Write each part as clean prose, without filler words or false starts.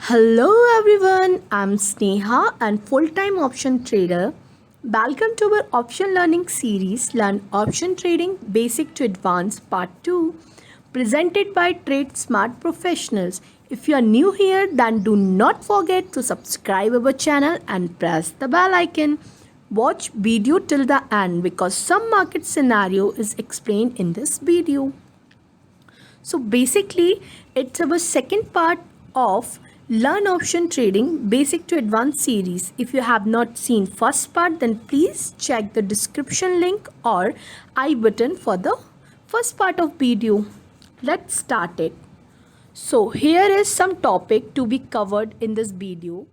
Hello everyone, I'm Sneha and full-time option trader. Welcome to our option learning series Learn Option Trading Basic to Advanced Part 2 presented by Trade Smart Professionals. If you are new here, then do not forget to subscribe our channel and press the bell icon. Watch video till the end because some market scenario is explained in this video. So basically, it's our second part of Learn Option Trading Basic to Advanced series. If you have not seen first part, then please check the description link or I button for the first part of video. Let's start it. So here is some topic to be covered in this video.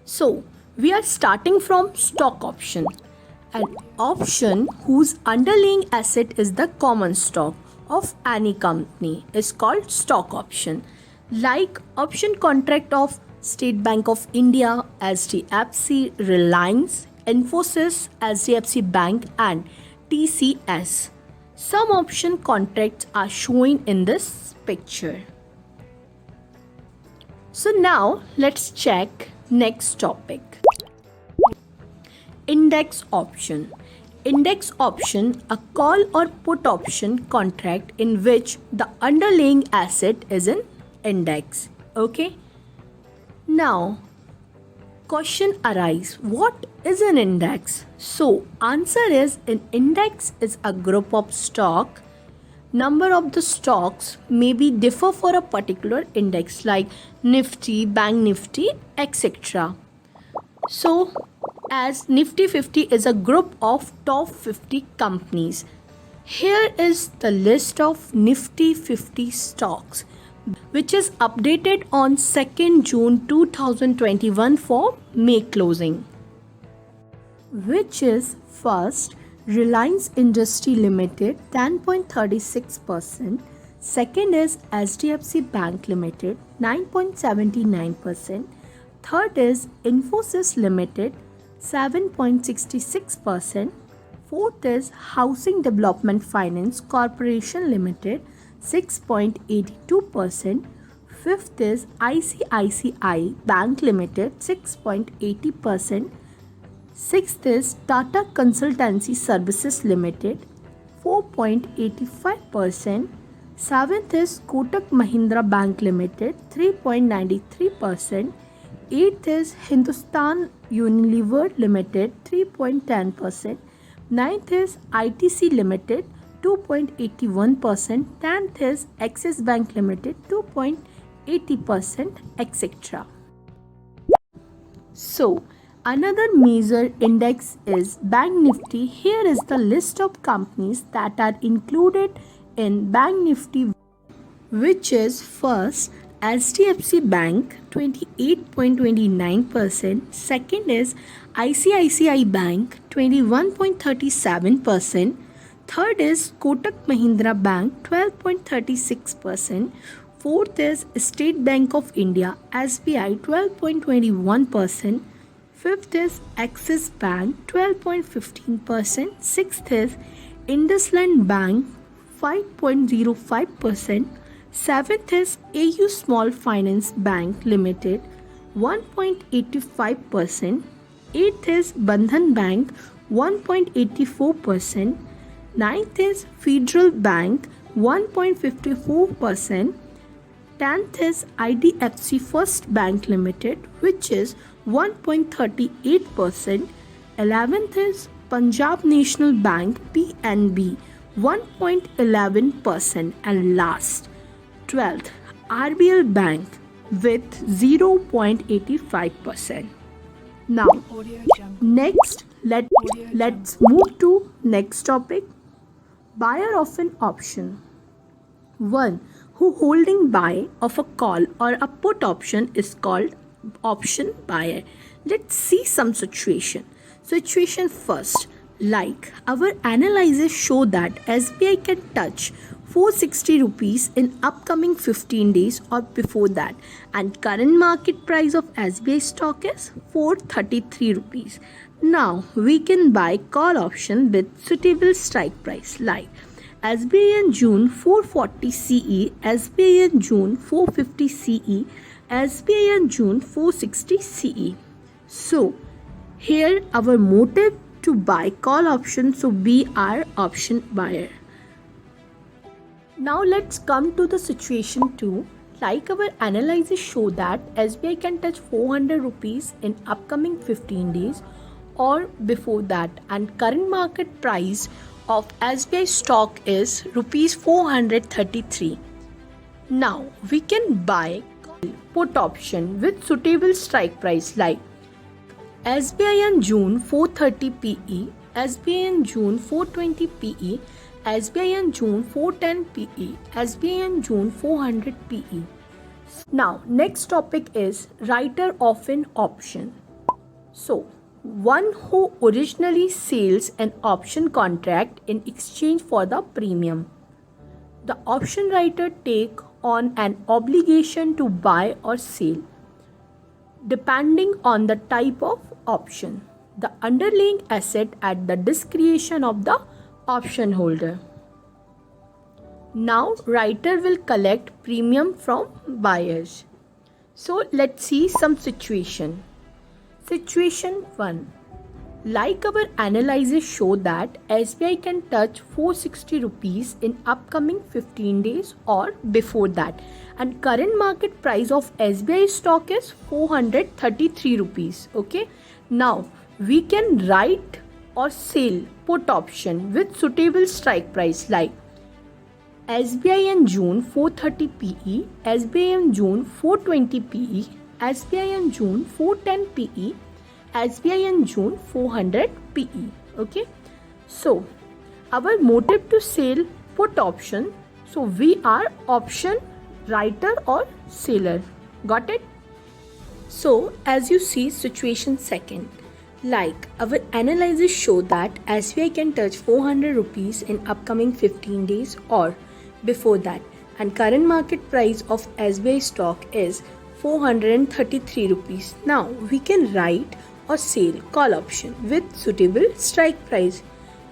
So we are starting from stock option. An option whose underlying asset is the common stock of any company is called stock option. Like option contract of State Bank of India, HDFC, Reliance, Infosys, HDFC Bank and TCS. Some option contracts are shown in this picture. So now let's check next topic. Index option. Index option, a call or put option contract in which the underlying asset is an index. Okay. Now, question arise, what is an index? So, answer is an index is a group of stock. Number of the stocks may be differ for a particular index like Nifty, Bank Nifty, etc. So, as Nifty 50 is a group of top 50 companies. Here is the list of Nifty 50 stocks which is updated on 2nd June 2021 for May closing. Which is first Reliance Industry Limited 10.36%, second is HDFC Bank Limited 9.79%, third is Infosys Limited 7.66%, fourth is Housing Development Finance Corporation Limited 6.82%, fifth is ICICI Bank Limited 6.80%, sixth is Tata Consultancy Services Limited 4.85%, seventh is Kotak Mahindra Bank Limited 3.93%, eighth is Hindustan Unilever Limited 3.10%, ninth is ITC Limited 2.81%, 10th is Axis Bank Limited 2.80%, etc. So, another major index is Bank Nifty. Here is the list of companies that are included in Bank Nifty, which is first HDFC Bank 28.29%, second is ICICI Bank 21.37%, third is Kotak Mahindra Bank 12.36%, fourth is State Bank of India SBI 12.21%, fifth is Axis Bank 12.15%, sixth is IndusLand Bank 5.05%, seventh is AU Small Finance Bank Limited 1.85%, eighth is Bandhan Bank 1.84%, ninth is Federal Bank 1.54%, 10th is IDFC First Bank Limited, which is 1.38%. 11th is Punjab National Bank PNB 1.11%, and last 12th RBL Bank with 0.85%. Now next let's move to next topic. Buyer of an option. One who holding buy of a call or a put option is called option buyer. Let's see some situation. Situation first, like our analysis show that SBI can touch 460 rupees in upcoming 15 days or before that, and current market price of SBI stock is 433 rupees. Now we can buy call option with suitable strike price, like SBI in June 440 CE, SBI in June 450 CE, SBI in June 460 CE. So here our motive to buy call option, so we are option buyer. Now let's come to the situation 2. Like our analysis show that SBI can touch 400 rupees in upcoming 15 days or before that, and current market price of SBI stock is rupees 433. Now we can buy put option with suitable strike price, like SBI in June 430 PE, SBI in June 420 PE, SBI in June 410 PE, SBI in June 400 PE. Now next topic is writer of an option. So one who originally sells an option contract in exchange for the premium. The option writer take on an obligation to buy or sell depending on the type of option, the underlying asset at the discretion of the option holder. Now writer will collect premium from buyers. So let's see some situation. Situation 1. Like our analysis show that SBI can touch 460 rupees in upcoming 15 days or before that, and current market price of SBI stock is 433 rupees. Okay. Now we can write or sell put option with suitable strike price, like SBI in June 430 PE, SBI in June 420 PE, SBI in June 410 PE, SBI in June 400 PE. Okay. So our motive to sell put option, so we are option writer or seller. Got it? So as you see, situation second. Like our analysis show that SBI can touch 400 rupees in upcoming 15 days or before that, and current market price of SBI stock is 433 rupees. Now we can write or sell call option with suitable strike price,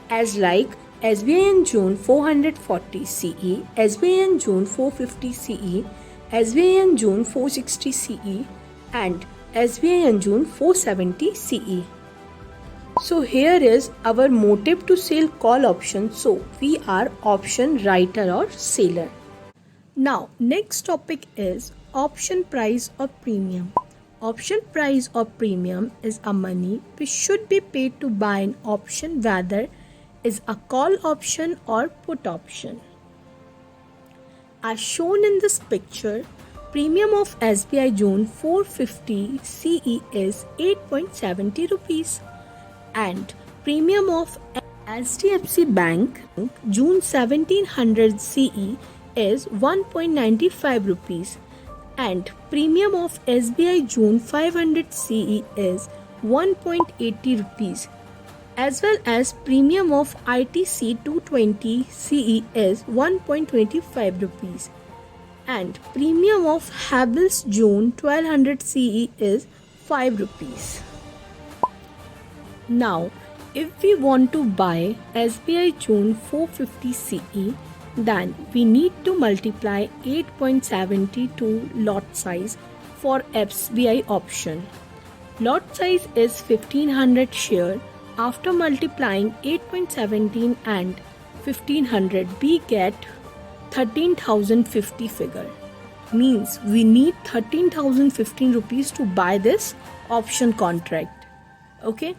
as like SBI in June 440 CE, SBI in June 450 CE, SBI in June 460 CE, and SBI in June 470 CE. So here is our motive to sell call option, so we are option writer or seller. Now next topic is option price or premium. Option price or premium is a money which should be paid to buy an option, whether is a call option or put option. As shown in this picture, premium of SBI June 450 CE is 8.70 rupees and premium of HDFC Bank June 1700 CE is 1.95 rupees and premium of SBI June 500 CE is 1.80 rupees, as well as premium of ITC 220 CE is 1.25 rupees and premium of Havells June 1200 CE is 5 rupees. Now if we want to buy SBI June 450 CE, then we need to multiply 8.72 lot size for SBI option. Lot size is 1500 share. After multiplying 8.17 and 1500, we get 13,050 figure. means we need 13,015 rupees to buy this option contract. Okay.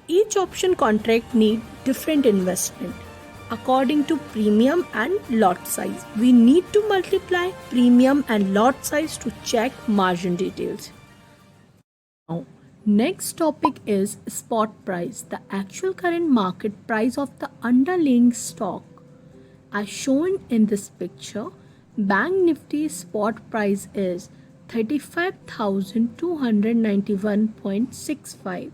Each option contract need different investment according to premium and lot size. We need to multiply premium and lot size to check margin details. Now, next topic is spot price, the actual current market price of the underlying stock. As shown in this picture, Bank Nifty spot price is 35,291.65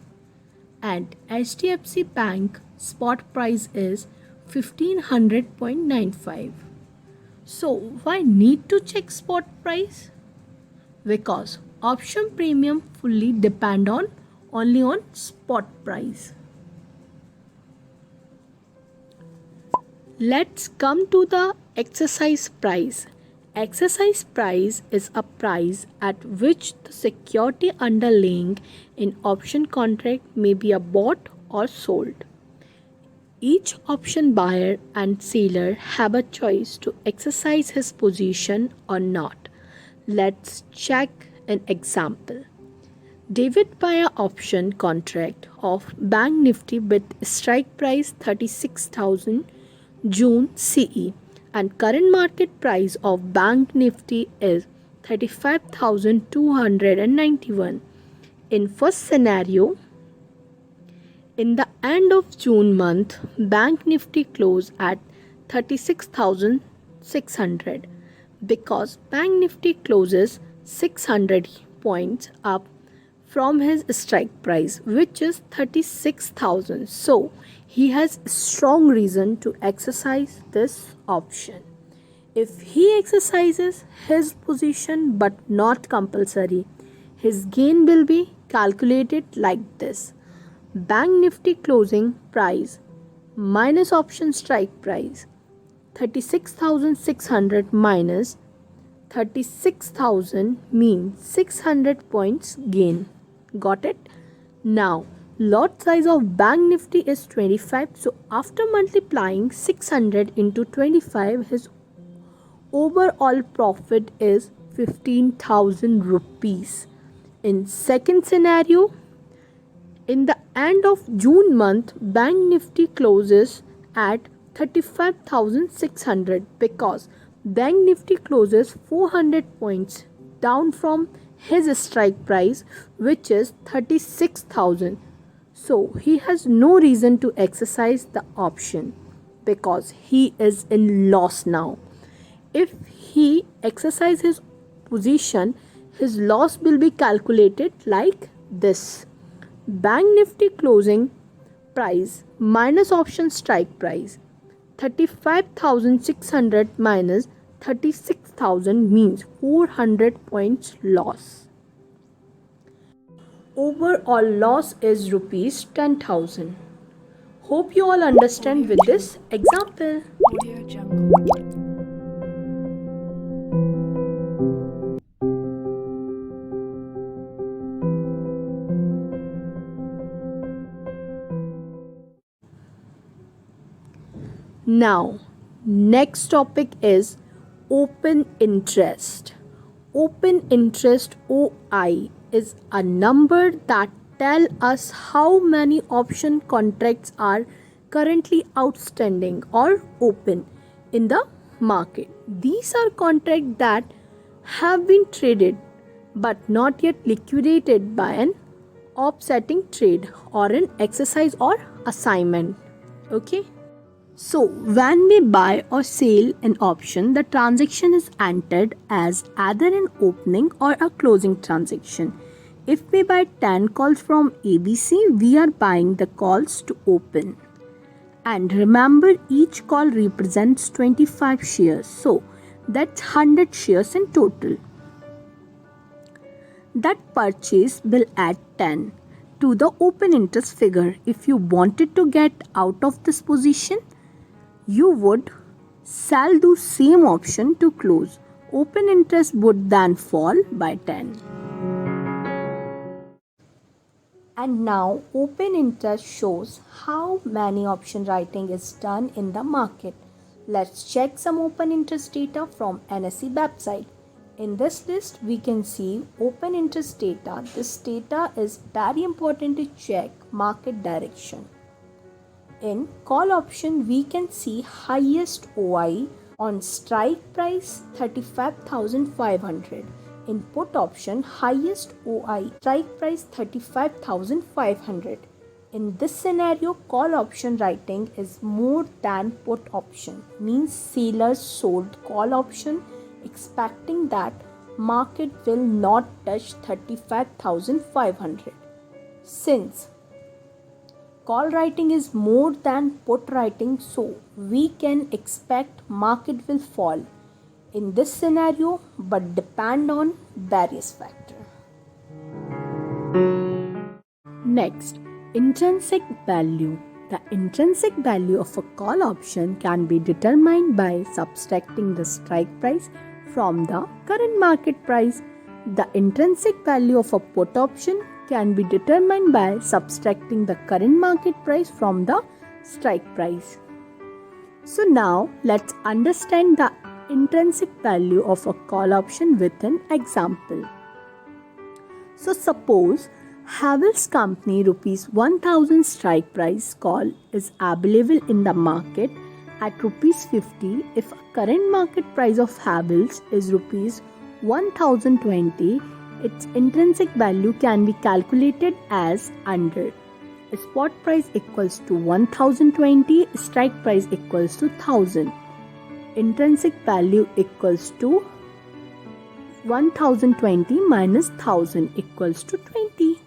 and HDFC Bank spot price is 1500.95. So why need to check spot price? Because option premium fully depend on only on spot price. Let's come to the exercise price. Exercise price is a price at which the security underlying in option contract may be bought or sold. Each option buyer and seller have a choice to exercise his position or not. Let's check an example. David buy an option contract of Bank Nifty with strike price 36,000 June CE and current market price of Bank Nifty is 35,291. In first scenario, in the end of June month, Bank Nifty closed at 36,600 because Bank Nifty closes 600 points up from his strike price, which is 36,000. So he has strong reason to exercise this option. If he exercises his position but not compulsory, his gain will be calculated like this: Bank Nifty closing price minus option strike price 36,600 minus 36,000 means 600 points gain. Got it? Now, lot size of Bank Nifty is 25. So, after multiplying 600 into 25, his overall profit is 15,000 rupees. In second scenario, in the end of June month, Bank Nifty closes at 35,600 because Bank Nifty closes 400 points down from his strike price, which is 36,000. So he has no reason to exercise the option because he is in loss now. If he exercises his position, his loss will be calculated like this: Bank Nifty closing price minus option strike price 35,600 minus 36,000 means 400 points loss. Overall loss is rupees 10,000. Hope you all understand with this example. Audio Jungle. Now, next topic is open interest. Open interest OI is a number that tell us how many option contracts are currently outstanding or open in the market. These are contracts that have been traded but not yet liquidated by an offsetting trade or an exercise or assignment. Okay. So, when we buy or sell an option, the transaction is entered as either an opening or a closing transaction. If we buy 10 calls from ABC, we are buying the calls to open. And remember, each call represents 25 shares. So, that's 100 shares in total. That purchase will add 10 to the open interest figure. If you wanted to get out of this position, you would sell the same option to close. Open interest would then fall by 10. And now open interest shows how many option writing is done in the market. Let's check some open interest data from NSE website. In this list, we can see open interest data. This data is very important to check market direction. In call option, we can see highest OI on strike price 35,500. In put option, highest OI strike price 35,500. In this scenario, call option writing is more than put option, means sellers sold call option expecting that market will not touch 35,500. Since call writing is more than put writing, so we can expect market will fall in this scenario but depend on various factors. Next, intrinsic value. The intrinsic value of a call option can be determined by subtracting the strike price from the current market price. The intrinsic value of a put option can be determined by subtracting the current market price from the strike price. So now let's understand the intrinsic value of a call option with an example. So suppose Havells Company rupees 1000 strike price call is available in the market at rupees 50 if a current market price of Havells is rupees 1020. Its intrinsic value can be calculated as under spot price equals to 1020, strike price equals to 1000. Intrinsic value equals to 1020 minus 1000 equals to 20.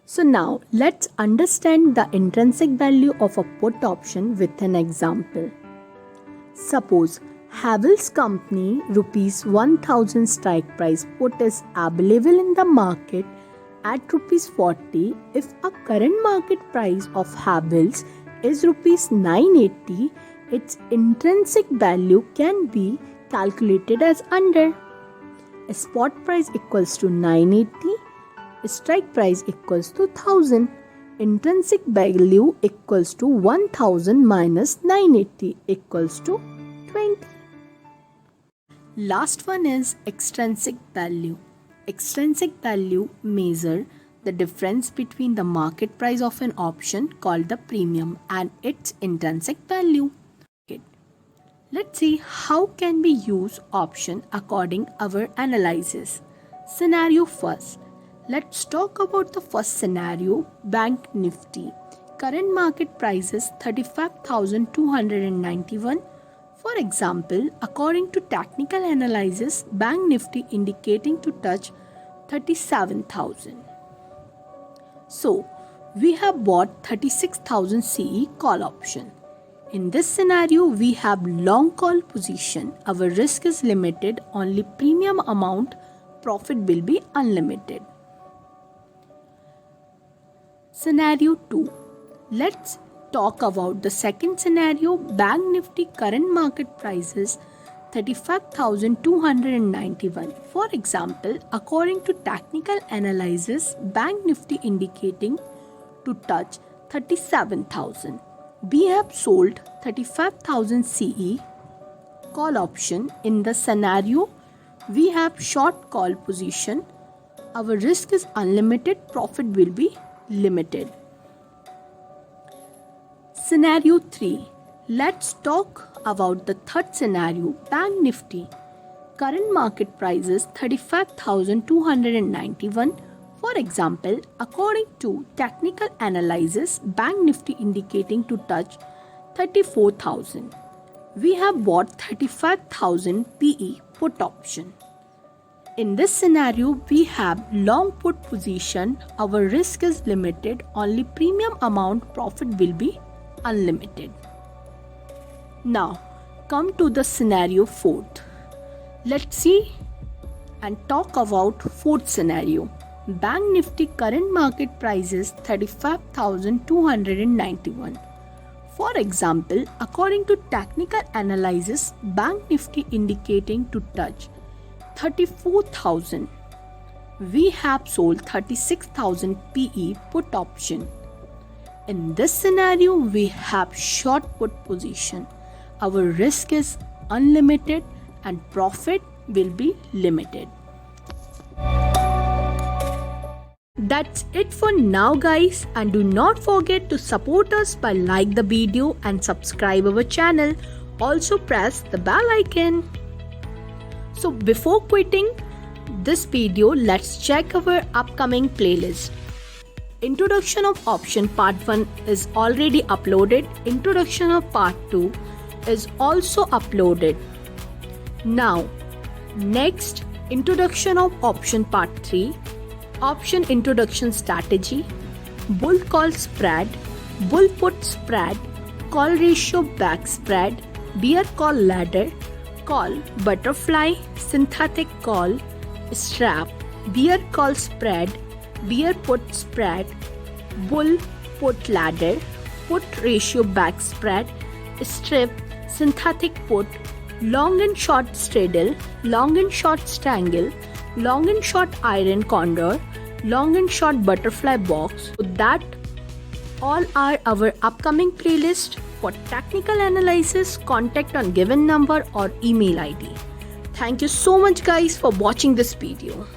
So now let's understand the intrinsic value of a put option with an example. Suppose Havells Company rupees 1000 strike price put is available in the market at rupees 40 if a current market price of Havells is rupees 980. Its intrinsic value can be calculated as under spot price equals to 980, strike price equals to 1000. Intrinsic value equals to 1000 minus 980 equals to 20. Last one is extrinsic value. Extrinsic value measure the difference between the market price of an option called the premium and its intrinsic value. Okay. Let's see how can we use option according our analysis. Scenario first. Let's talk about the first scenario, Bank Nifty. Current market price is 35,291. For example, according to technical analysis, Bank Nifty indicating to touch 37,000. So, we have bought 36,000 CE call option. In this scenario, we have long call position. Our risk is limited, only premium amount, profit will be unlimited. Scenario 2. Let's talk about the second scenario. Bank Nifty current market price is 35,291. For example, according to technical analysis, Bank Nifty indicating to touch 37,000. We have sold 35,000 CE call option. In the scenario, we have short call position. Our risk is unlimited, profit will be limited. Scenario 3. Let's talk about the third scenario, Bank Nifty. Current market price is 35,291. For example, according to technical analysis, Bank Nifty indicating to touch 34,000. We have bought 35,000 PE put option. In this scenario, we have long put position. Our risk is limited, only premium amount, profit will be unlimited. Now, come to the scenario 4th. Let's see and talk about 4th scenario. Bank Nifty current market price is 35,291. For example, according to technical analysis, Bank Nifty indicating to touch 34,000. We have sold 36,000 PE put option. In this scenario, we have short put position. Our risk is unlimited and profit will be limited. That's it for now, guys, and do not forget to support us by like the video and subscribe our channel. Also press the bell icon. So before quitting this video, let's check our upcoming playlist. Introduction of option part 1 is already uploaded. Introduction of part 2 is also uploaded. Now next, introduction of option part 3, option introduction strategy, bull call spread, bull put spread, call ratio back spread, bear call ladder, call butterfly, synthetic call, strap, bear call spread, bear put spread, bull put ladder, put ratio back spread, strip, synthetic put, long and short straddle, long and short strangle, long and short iron condor, long and short butterfly box. So that all are our upcoming playlist. For technical analysis, contact on given number or email ID. Thank you so much guys for watching this video.